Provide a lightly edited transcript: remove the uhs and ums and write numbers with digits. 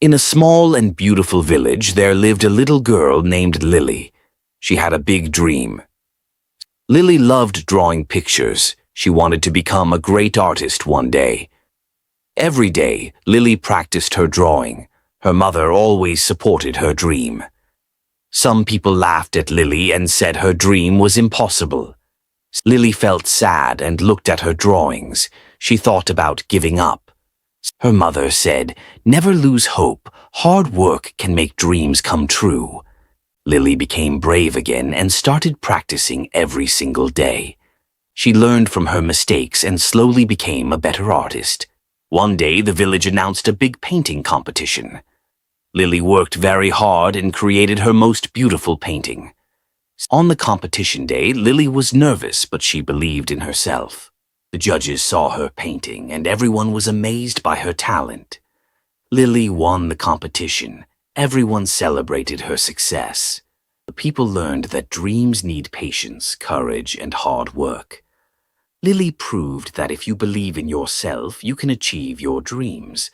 In a small and beautiful village, there lived a little girl named Lily. She had a big dream. Lily loved drawing pictures. She wanted to become a great artist one day. Every day, Lily practiced her drawing. Her mother always supported her dream. Some people laughed at Lily and said her dream was impossible. Lily felt sad and looked at her drawings. She thought about giving up. Her mother said, "Never lose hope. Hard work can make dreams come true." Lily became brave again and started practicing every single day. She learned from her mistakes and slowly became a better artist. One day, the village announced a big painting competition. Lily worked very hard and created her most beautiful painting. On the competition day, Lily was nervous, but she believed in herself. The judges saw her painting, and everyone was amazed by her talent. Lily won the competition. Everyone celebrated her success. The people learned that dreams need patience, courage, and hard work. Lily proved that if you believe in yourself, you can achieve your dreams.